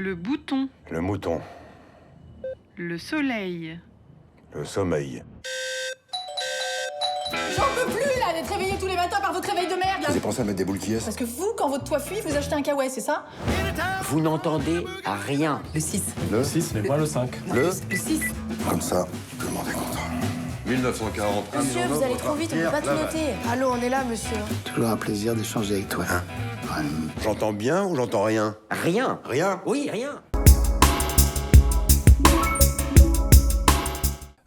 Le bouton. Le mouton. Le soleil. Le sommeil. J'en peux plus là d'être réveillé tous les matins par votre réveil de merde là. Vous avez pensé à mettre des boules qui est? Parce que vous, quand votre toit fuit, vous achetez un kawaii, c'est ça? Vous n'entendez rien. Le 6. Le 6 n'est pas le 5. Le 6. Comme ça, tout le monde est content. 1940. Monsieur, vous allez trop vite, on peut pas tout noter. Allô, on est là, monsieur. Toujours un plaisir d'échanger avec toi. J'entends bien ou j'entends rien? Rien. Rien? Oui, rien.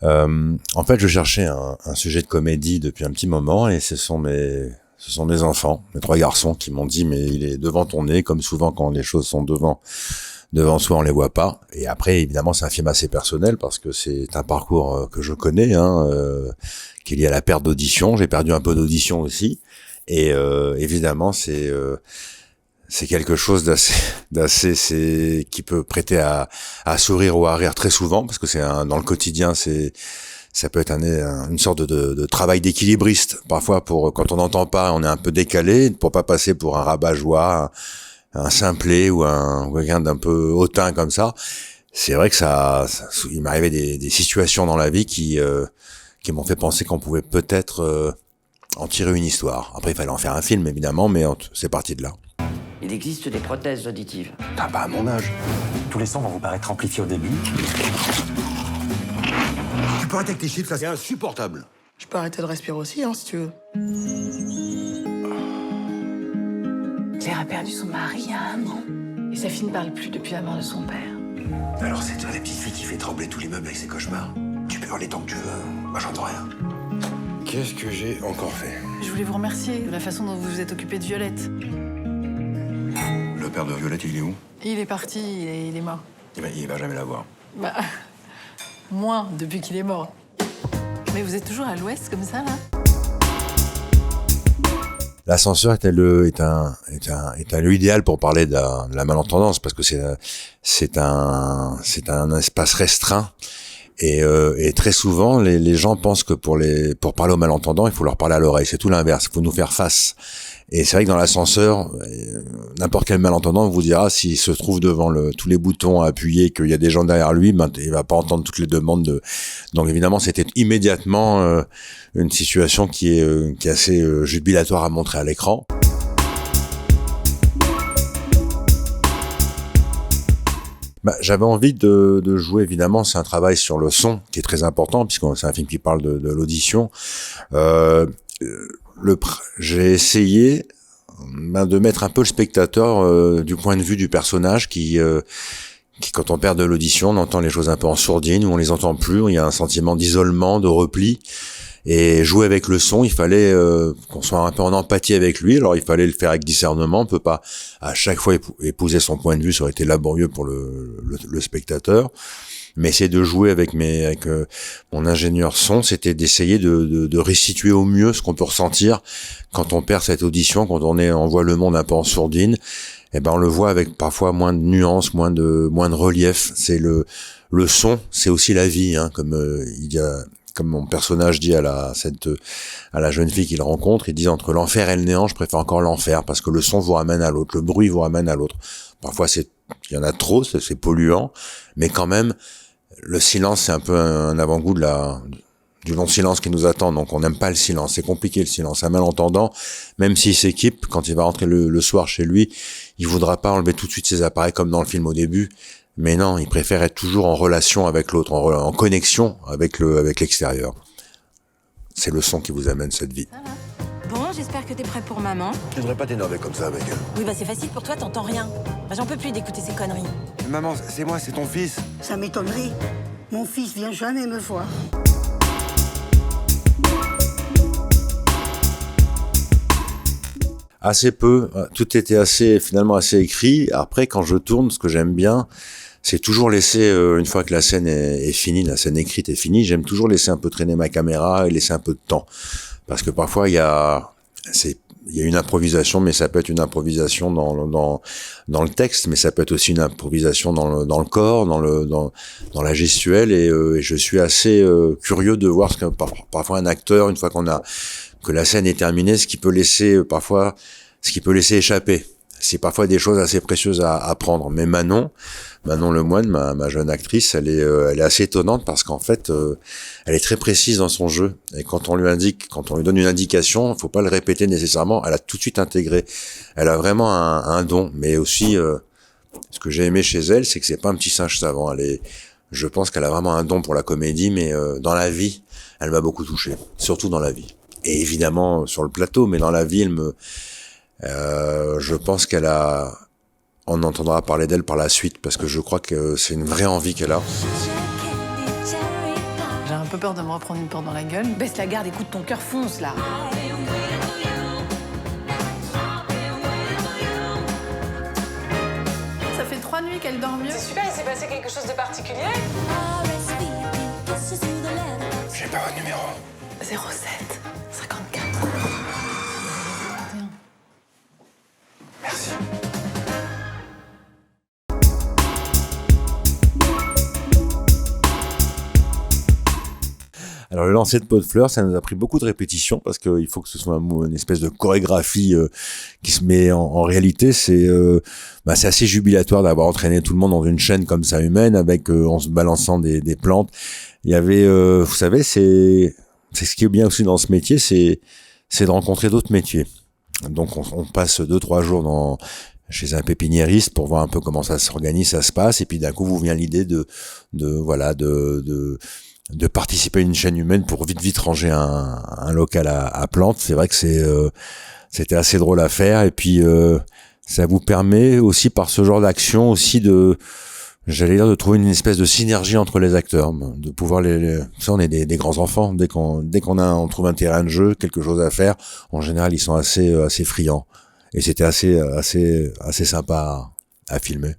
En fait, je cherchais un sujet de comédie depuis un petit moment et ce sont mes enfants, mes 3 garçons qui m'ont dit mais il est devant ton nez, comme souvent quand les choses sont devant soi, on les voit pas. Et après, évidemment, c'est un film assez personnel parce que c'est un parcours que je connais, qui est lié à la perte d'audition. J'ai perdu un peu d'audition aussi. Et évidemment, c'est quelque chose d'assez qui peut prêter à sourire ou à rire très souvent parce que dans le quotidien, ça peut être une sorte de travail d'équilibriste. Parfois, quand on n'entend pas, on est un peu décalé pour pas passer pour un rabat-joie, un simplet ou quelqu'un d'un peu hautain comme ça. C'est vrai que il m'arrivait des situations dans la vie qui m'ont fait penser qu'on pouvait peut-être en tirer une histoire. Après, il fallait en faire un film, évidemment, mais c'est parti de là. Il existe des prothèses auditives. T'as pas à mon âge. Tous les sons vont vous paraître amplifiés au début. Tu peux arrêter avec tes chiffres, ça c'est insupportable. Je peux arrêter de respirer aussi, si tu veux. Claire a perdu son mari il y a 1 an. Et sa fille ne parle plus depuis la mort de son père. Alors c'est toi la petite fille qui fait trembler tout l'immeuble avec ses cauchemars. Tu peux hurler tant que tu veux, moi j'entends rien. Qu'est-ce que j'ai encore fait? Je voulais vous remercier de la façon dont vous vous êtes occupé de Violette. Le père de Violette, il est où? Il est parti, il est mort. Il va jamais la voir. Bah, moins depuis qu'il est mort. Mais vous êtes toujours à l'ouest comme ça, là? L'ascenseur est un lieu idéal pour parler de la malentendance parce que c'est un espace restreint et très souvent les gens pensent que pour parler aux malentendants il faut leur parler à l'oreille. C'est tout l'inverse, il faut nous faire face. Et c'est vrai que dans l'ascenseur, n'importe quel malentendant vous dira s'il se trouve devant tous les boutons à appuyer, qu'il y a des gens derrière lui, il va pas entendre toutes les demandes donc évidemment c'était immédiatement une situation qui est assez jubilatoire à montrer à l'écran. J'avais envie de jouer, évidemment, c'est un travail sur le son qui est très important puisque c'est un film qui parle de l'audition. J'ai essayé de mettre un peu le spectateur du point de vue du personnage qui quand on perd de l'audition, on entend les choses un peu en sourdine ou on les entend plus, il y a un sentiment d'isolement, de repli. Et jouer avec le son, il fallait qu'on soit un peu en empathie avec lui. Alors il fallait le faire avec discernement. On peut pas à chaque fois épouser son point de vue, ça aurait été laborieux pour le spectateur. Mais essayer de jouer avec mon ingénieur son, c'était d'essayer de restituer au mieux ce qu'on peut ressentir quand on perd cette audition, quand on voit le monde un peu en sourdine. Et on le voit avec parfois moins de nuances, moins de relief. C'est le son, c'est aussi la vie, comme mon personnage dit à la jeune fille qu'il rencontre, il dit entre l'enfer et le néant, je préfère encore l'enfer parce que le son vous ramène à l'autre, le bruit vous ramène à l'autre. Parfois il y en a trop, c'est polluant, mais quand même le silence c'est un peu un avant-goût du long silence qui nous attend, donc on n'aime pas le silence, c'est compliqué le silence. Un malentendant, même s'il s'équipe, quand il va rentrer le soir chez lui, il voudra pas enlever tout de suite ses appareils comme dans le film au début. Mais non, il préfère être toujours en relation avec l'autre, en connexion avec l'extérieur. C'est le son qui vous amène cette vie. Bon, j'espère que t'es prêt pour maman. Tu devrais pas t'énerver comme ça avec elle. Oui, c'est facile pour toi, t'entends rien. J'en peux plus d'écouter ces conneries. Maman, c'est moi, c'est ton fils. Ça m'étonnerait. Mon fils vient jamais me voir. Assez peu, tout était finalement assez écrit. Après, quand je tourne, ce que j'aime bien, c'est toujours laisser, une fois que la scène est finie, la scène écrite est finie, j'aime toujours laisser un peu traîner ma caméra et laisser un peu de temps. Parce que parfois, il y a une improvisation, mais ça peut être une improvisation dans le texte, mais ça peut être aussi une improvisation dans le corps, dans la gestuelle, et je suis assez curieux de voir ce que parfois un acteur, une fois que la scène est terminée, ce qui peut laisser échapper. c'est parfois des choses assez précieuses à apprendre. Mais Manon Lemoine, ma jeune actrice, elle est assez étonnante parce qu'en fait, elle est très précise dans son jeu. Et quand on lui donne une indication, il faut pas le répéter nécessairement. Elle a tout de suite intégré. Elle a vraiment un don. Mais aussi, ce que j'ai aimé chez elle, c'est que c'est pas un petit singe savant. Je pense qu'elle a vraiment un don pour la comédie, mais dans la vie, elle m'a beaucoup touché. Surtout dans la vie. Et évidemment sur le plateau, mais dans la vie, je pense on entendra parler d'elle par la suite parce que je crois que c'est une vraie envie qu'elle a. J'ai un peu peur de me reprendre une porte dans la gueule. Baisse la garde, écoute, ton cœur fonce là. Ça fait 3 nuits qu'elle dort mieux. C'est super, il s'est passé quelque chose de particulier. J'ai pas votre numéro. 07 54. Merci. Alors le lancer de pot de fleurs, ça nous a pris beaucoup de répétitions parce qu'il faut que ce soit une espèce de chorégraphie qui se met en réalité. C'est assez jubilatoire d'avoir entraîné tout le monde dans une chaîne comme ça humaine avec en se balançant des plantes. Il y avait, vous savez, c'est ce qui est bien aussi dans ce métier, c'est de rencontrer d'autres métiers. Donc on passe 2-3 jours chez un pépiniériste pour voir un peu comment ça s'organise, ça se passe, et puis d'un coup vous vient l'idée de participer à une chaîne humaine pour vite ranger un local à plantes. C'est vrai que c'était assez drôle à faire, et puis ça vous permet aussi par ce genre d'action aussi de trouver une espèce de synergie entre les acteurs, de pouvoir ça on est des grands enfants, dès qu'on trouve un terrain de jeu, quelque chose à faire, en général ils sont assez friands, et c'était assez sympa à filmer.